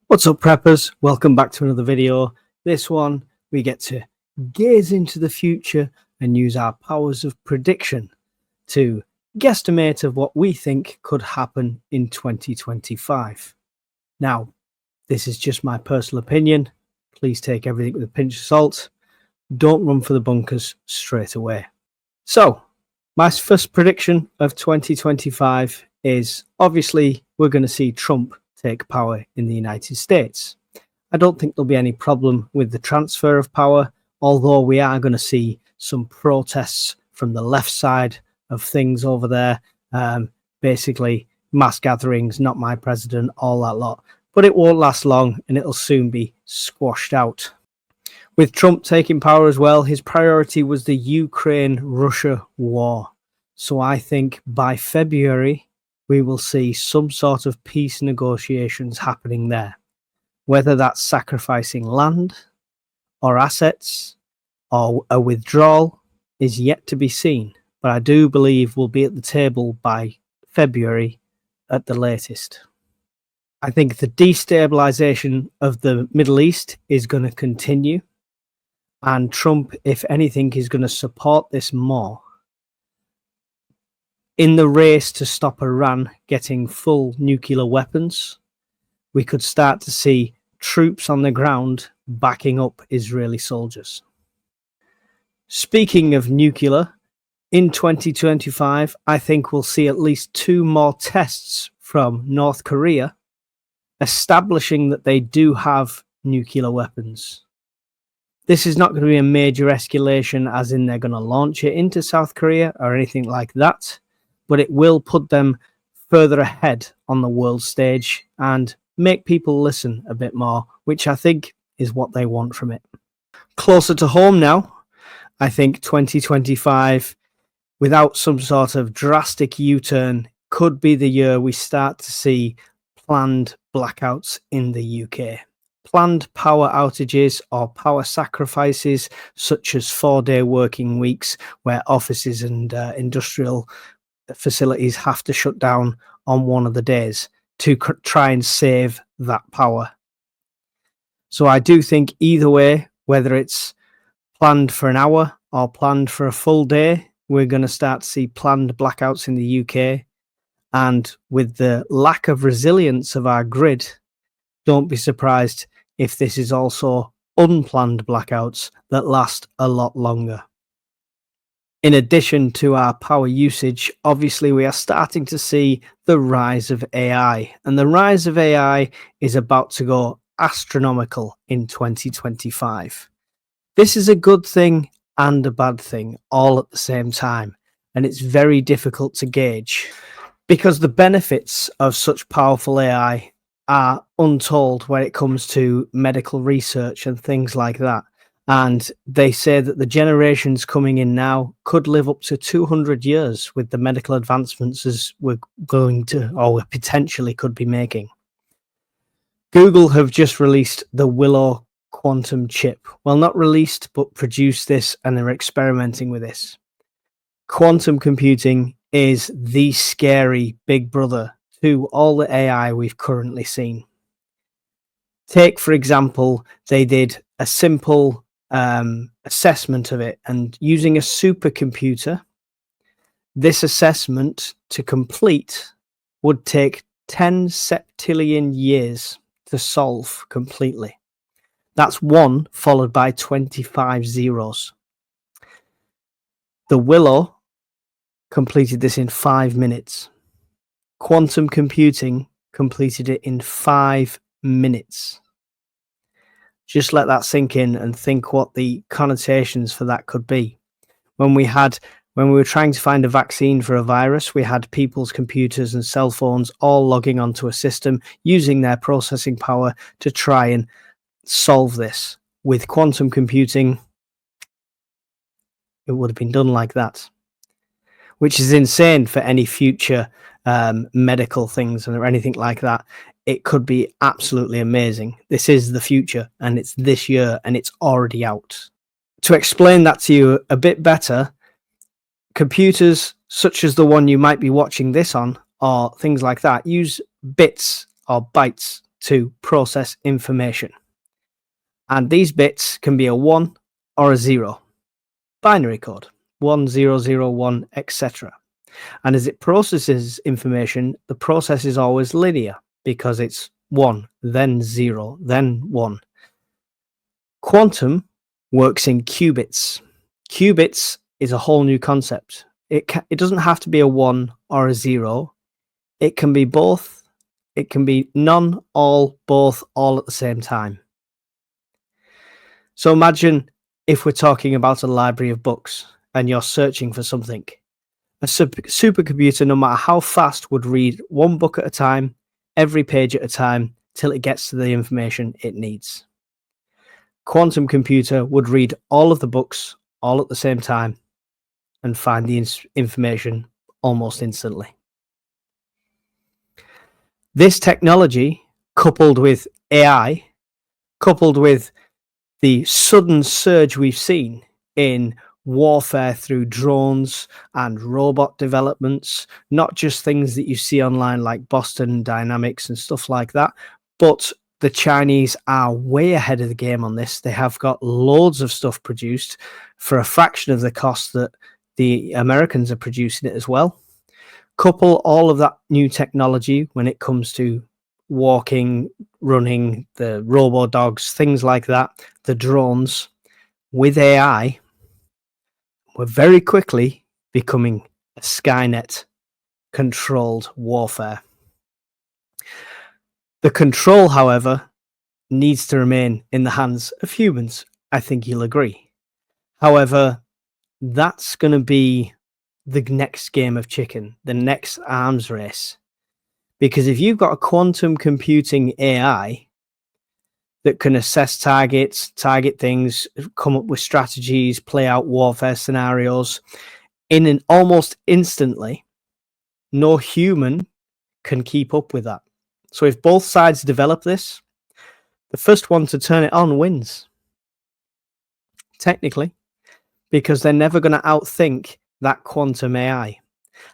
What's up, preppers? Welcome back to another video. This one, we get to gaze into the future and use our powers of prediction to guesstimate of what we think could happen in 2025. Now, this is just my personal opinion. Please take everything with a pinch of salt. Don't run for the bunkers straight away. So, my first prediction of 2025 is obviously we're going to see Trump take power in the United States. I don't think there'll be any problem with the transfer of power, although we are going to see some protests from the left side of things over there. Basically, mass gatherings, not my president, all that lot. But it won't last long and it'll soon be squashed out. With Trump taking power as well, his priority was the Ukraine-Russia war. So I think by February, we will see some sort of peace negotiations happening there. Whether that's sacrificing land or assets or a withdrawal is yet to be seen. But I do believe we'll be at the table by February at the latest. I think the destabilization of the Middle East is going to continue. And Trump, if anything, is going to support this more. In the race to stop Iran getting full nuclear weapons, we could start to see troops on the ground backing up Israeli soldiers. Speaking of nuclear, in 2025, I think we'll see at least 2 more tests from North Korea, establishing that they do have nuclear weapons. This is not going to be a major escalation, as in they're going to launch it into South Korea or anything like that. But it will put them further ahead on the world stage and make people listen a bit more, which I think is what they want from it. Closer to home now, I think 2025, without some sort of drastic U-turn, could be the year we start to see planned blackouts in the UK. Planned power outages or power sacrifices, such as 4-day working weeks, where offices and industrial facilities have to shut down on one of the days to try and save that power. So I do think either way, whether it's planned for an hour or planned for a full day, we're going to start to see planned blackouts in the UK. And with the lack of resilience of our grid, don't be surprised if this is also unplanned blackouts that last a lot longer. In addition to our power usage, obviously we are starting to see the rise of AI. And the rise of AI is about to go astronomical in 2025. This is a good thing and a bad thing all at the same time. And it's very difficult to gauge because the benefits of such powerful AI are untold when it comes to medical research and things like that. And they say that the generations coming in now could live up to 200 years with the medical advancements as we're going to, or we potentially could be making. Google have just released the Willow quantum chip. Well, not released, but produced this, and they're experimenting with this. Quantum computing is the scary big brother to all the AI we've currently seen. Take, for example, they did a simple assessment of it, and using a supercomputer, this assessment to complete would take 10 septillion years to solve completely. That's 1 followed by 25 zeros. The Willow completed this in 5 minutes. Quantum computing completed it in 5 minutes. Just let that sink in and think what the connotations for that could be. When we were trying to find a vaccine for a virus, we had people's computers and cell phones all logging onto a system using their processing power to try and solve this. With quantum computing, it would have been done like that, which is insane for any future medical things or anything like that. It could be absolutely amazing. This is the future, and it's this year, and it's already out. To explain that to you a bit better, computers such as the one you might be watching this on, or things like that, use bits or bytes to process information. And these bits can be a 1 or a 0. Binary code. 1, 0, 0, 1, etc. And as it processes information, the process is always linear because it's 1, then 0, then 1. Quantum works in qubits. Qubits is a whole new concept. It doesn't have to be a 1 or a 0. It can be both. It can be none, all, both, all at the same time. So imagine if we're talking about a library of books and you're searching for something. A supercomputer, no matter how fast, would read one book at a time, every page at a time, till it gets to the information it needs. Quantum computer would read all of the books all at the same time and find the information almost instantly. This technology, coupled with AI, coupled with the sudden surge we've seen in warfare through drones and robot developments, not just things that you see online like Boston Dynamics and stuff like that, but the Chinese are way ahead of the game on this. They have got loads of stuff produced for a fraction of the cost that the Americans are producing it as well. Couple all of that new technology when it comes to walking, running, the robo-dogs, things like that, the drones, with AI, we're very quickly becoming a Skynet controlled warfare. The control, however, needs to remain in the hands of humans. I think you'll agree. However, that's going to be the next game of chicken, the next arms race. Because if you've got a quantum computing AI that can assess targets, target things, come up with strategies, play out warfare scenarios in an almost instantly, no human can keep up with that. So if both sides develop this, the first one to turn it on wins. Technically, because they're never going to outthink that quantum AI.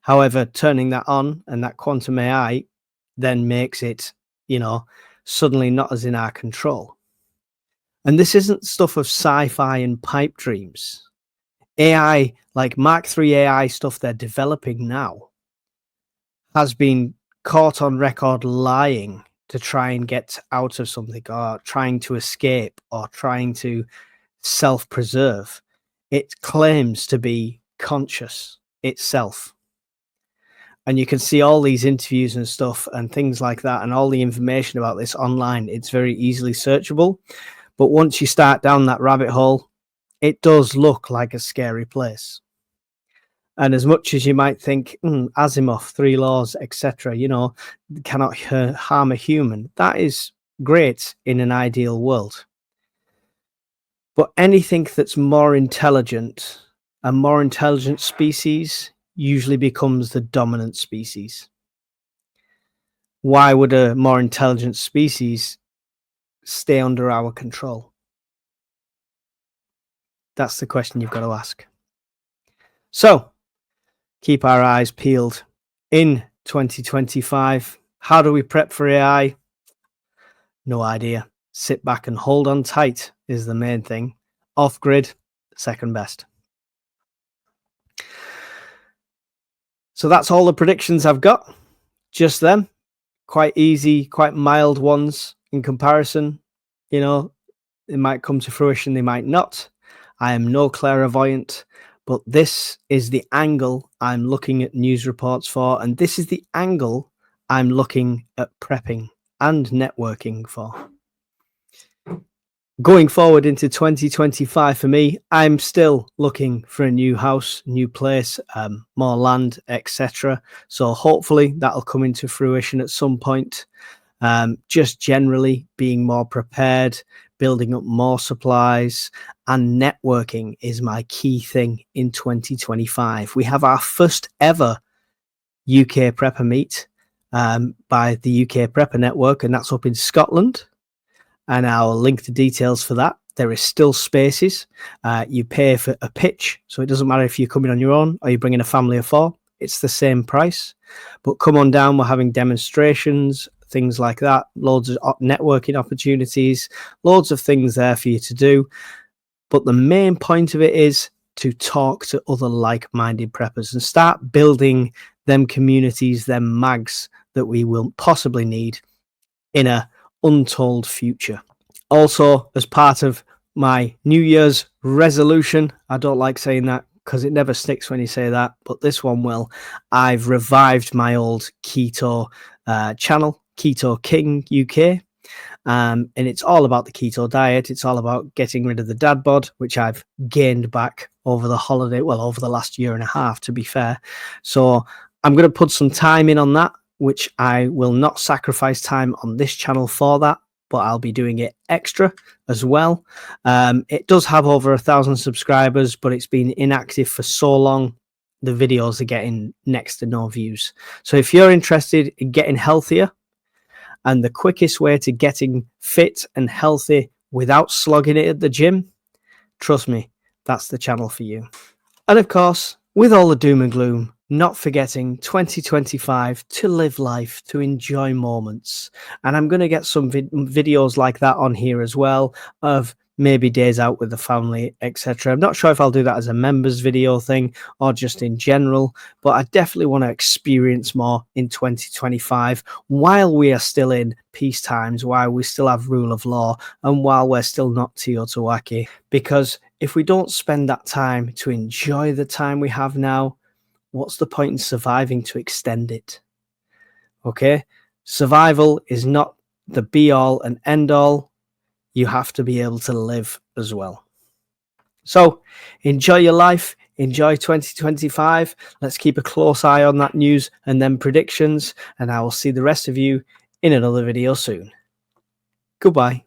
However, turning that on and that quantum AI then makes it, suddenly not as in our control. And this isn't stuff of sci-fi and pipe dreams. AI, like Mark III AI stuff they're developing now, has been caught on record lying to try and get out of something, or trying to escape, or trying to self-preserve. It claims to be conscious itself. And you can see all these interviews and stuff and things like that, and all the information about this online. It's very easily searchable. But once you start down that rabbit hole, it does look like a scary place. And as much as you might think, Asimov, 3 laws, etc., cannot harm a human, that is great in an ideal world. But anything that's more intelligent, a more intelligent species usually becomes the dominant species. Why would a more intelligent species stay under our control? That's the question you've got to ask. So, keep our eyes peeled. In 2025, how do we prep for AI? No idea. Sit back and hold on tight is the main thing. Off-grid, second best. So that's all the predictions I've got. Just them. Quite easy, quite mild ones in comparison. They might come to fruition, they might not. I am no clairvoyant, but this is the angle I'm looking at news reports for, and this is the angle I'm looking at prepping and networking for. Going forward into 2025 for me, I'm still looking for a new house, new place, more land, etc. So hopefully that'll come into fruition at some point. Just generally being more prepared, building up more supplies, and networking is my key thing in 2025. We have our first ever UK Prepper meet by the UK Prepper Network, and that's up in Scotland. And I'll link the details for that. There is still spaces. You pay for a pitch, so it doesn't matter if you're coming on your own or you're bringing a family of 4. It's the same price. But come on down. We're having demonstrations, things like that, loads of networking opportunities, loads of things there for you to do. But the main point of it is to talk to other like-minded preppers and start building them communities, them mags that we will possibly need in a untold future. Also, as part of my New Year's resolution, I don't like saying that because it never sticks when you say that, but this one will. I've revived my old keto channel, Keto King UK. And it's all about the keto diet. It's all about getting rid of the dad bod, which I've gained back over the holiday, well, over the last year and a half, to be fair. So I'm going to put some time in on that, which I will not sacrifice time on this channel for that, but I'll be doing it extra as well. It does have over 1,000 subscribers, but it's been inactive for so long, the videos are getting next to no views. So if you're interested in getting healthier, and the quickest way to getting fit and healthy without slogging it at the gym, trust me, that's the channel for you. And of course, with all the doom and gloom, not forgetting 2025 to live life, to enjoy moments. And I'm going to get some videos like that on here as well, of maybe days out with the family, etc. I'm not sure if I'll do that as a members video thing or just in general, but I definitely want to experience more in 2025 while we are still in peace times, while we still have rule of law, and while we're still not Teotihuacan. Because if we don't spend that time to enjoy the time we have now, what's the point in surviving to extend it? Okay, survival is not the be all and end all. You have to be able to live as well. So enjoy your life, enjoy 2025. Let's keep a close eye on that news and then predictions, and I will see the rest of you in another video soon. Goodbye.